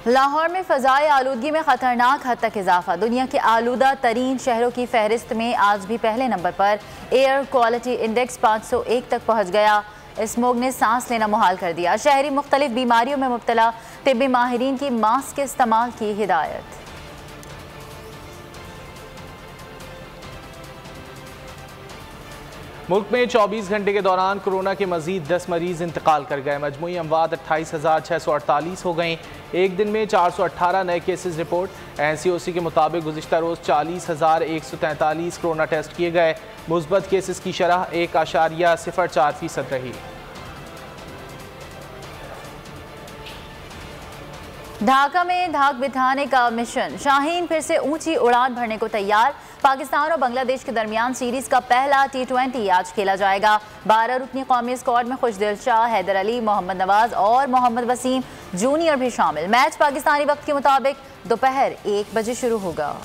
लाहौर में फ़ज़ाई आलूदगी में ख़तरनाक हद तक इजाफा। दुनिया के आलूदा तरीन शहरों की फहरिस्त में आज भी पहले नंबर पर एयर क्वालिटी इंडेक्स 501 तक पहुँच गया। स्मोग ने सांस लेना मुहाल कर दिया। शहरी मुख्तलिफ बीमारियों में मुब्तला, तिब्बी माहिरीन की मास्क के इस्तेमाल की हिदायत। मुल्क में 24 घंटे के दौरान कोरोना के मजीद 10 मरीज इंतकाल कर गए। मजमूई अमवात 28,648 हो गई। एक दिन में 418 नए केसेस रिपोर्ट। NCOC के मुताबिक गुज़िश्ता रोज़ 40,143 कोरोना टेस्ट किए गए। मुस्बत केसेस की शरह 1.04% रही। ढाका में धाक बिठाने का मिशन। शाहीन फिर से ऊंची उड़ान भरने को तैयार। पाकिस्तान और बांग्लादेश के दरमियान सीरीज का पहला T20 आज खेला जाएगा। 12 रुकनी कौमी स्क्वाड में खुशदिल शाह, हैदर अली, मोहम्मद नवाज और मोहम्मद वसीम जूनियर भी शामिल। मैच पाकिस्तानी वक्त के मुताबिक दोपहर 1 बजे शुरू होगा।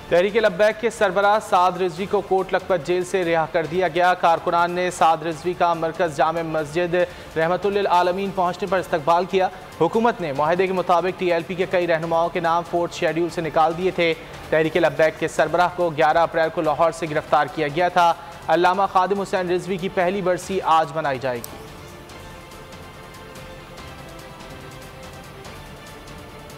तहरीक लब्बैक के सरबराह साद रिजवी को कोट लखपत जेल से रिहा कर दिया गया। कारकुनान ने साद रिजवी का मरकज जामे मस्जिद रहमतुल्लिल आलमीन पहुंचने पर इस्तकबाल किया। हुकूमत ने मुआहदे के मुताबिक TLP के कई रहनुमाओं के नाम 4th शेड्यूल से निकाल दिए थे। तहरीक लब्बैक के सरबराह को 11 अप्रैल को लाहौर से गिरफ्तार किया गया था। अल्लामा खादिम हुसैन रिजवी की पहली बरसी आज मनाई जाएगी।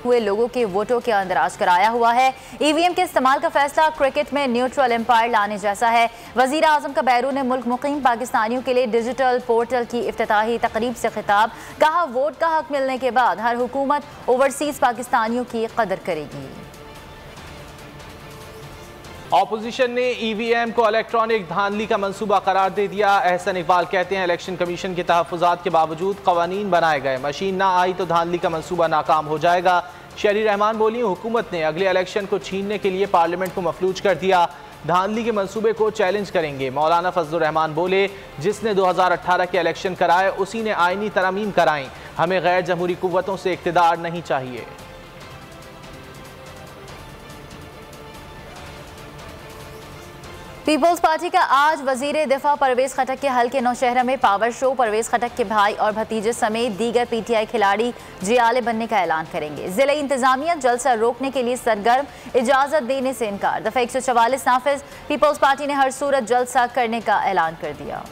हुए लोगों के वोटों के अंदराज कराया हुआ है। EVM के इस्तेमाल का फैसला क्रिकेट में न्यूट्रल एम्पायर लाने जैसा है। वजीर आजम का बैरून मुल्क मुकीम पाकिस्तानियों के लिए डिजिटल पोर्टल की इफ्तिताही तकरीब से खिताब। कहा, वोट का हक मिलने के बाद हर हुकूमत ओवरसीज पाकिस्तानियों की कदर करेगी। ऑपोजिशन ने EVM को इलेक्ट्रॉनिक धांधली का मंसूबा करार दे दिया। एहसन इकबाल कहते हैं, इलेक्शन कमीशन के तहफ़्फ़ुज़ात के बावजूद कवानीन बनाए गए, मशीन ना आई तो धांधली का मंसूबा नाकाम हो जाएगा। शहरी रहमान बोली, हुकूमत ने अगले इलेक्शन को छीनने के लिए पार्लियामेंट को मफलूज कर दिया। धांधली के मंसूबे को चैलेंज करेंगे। मौलाना फजलुर रहमान बोले, जिसने 2018 के इलेक्शन कराए उसी ने आईनी तरमीम कराई। हमें गैर जमहूरी कुव्वतों से इक़्तिदार नहीं चाहिए। पीपल्स पार्टी का आज वजीर दिफा परवेज खटक के हल्के नौशहरा में पावर शो। परवेज खटक के भाई और भतीजे समेत दीगर PTI खिलाड़ी जियाले बनने का ऐलान करेंगे। जिला इंतजामिया जलसा रोकने के लिए सरगर्म, इजाजत देने से इनकार। दफा 144 नाफिज। पीपल्स पार्टी ने हर सूरत जलसा करने का ऐलान कर दिया।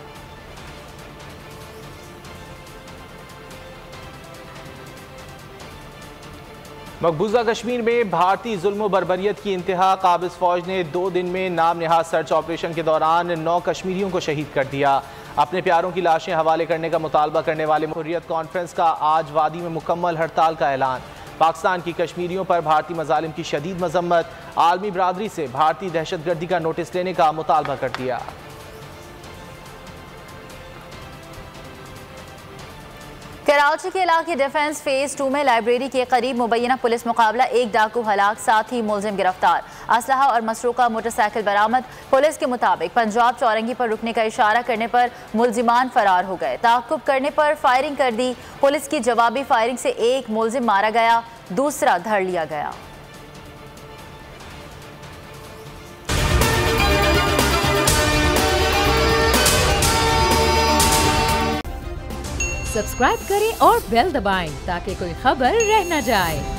मकबूजा कश्मीर में भारतीय जुल्म बर्बरियत की इंतहा। काबिज फौज ने 2 दिन में नाम निहाद सर्च ऑपरेशन के दौरान 9 कश्मीरियों को शहीद कर दिया। अपने प्यारों की लाशें हवाले करने का मुतालबा करने वाले हुर्रियत कॉन्फ्रेंस का आज वादी में मुकम्मल हड़ताल का ऐलान। पाकिस्तान की कश्मीरियों पर भारतीय मजालिम की शदीद मजम्मत। आलमी बरादरी से भारतीय दहशतगर्दी का नोटिस लेने का मुतालबा कर दिया। कराची के इलाके डिफेंस फेज 2 में लाइब्रेरी के करीब मुबैना पुलिस मुकाबला, 1 डाकू हलाक, 7 ही मुलजिम गिरफ्तार। असलहा और मसरूका मोटरसाइकिल बरामद। पुलिस के मुताबिक पंजाब चौरंगी पर रुकने का इशारा करने पर मुलजिमान फरार हो गए। ताक़ुब करने पर फायरिंग कर दी। पुलिस की जवाबी फायरिंग से 1 मुलजिम मारा गया, दूसरा धर लिया गया। सब्सक्राइब करें और बेल दबाएं ताकि कोई खबर रह न जाए।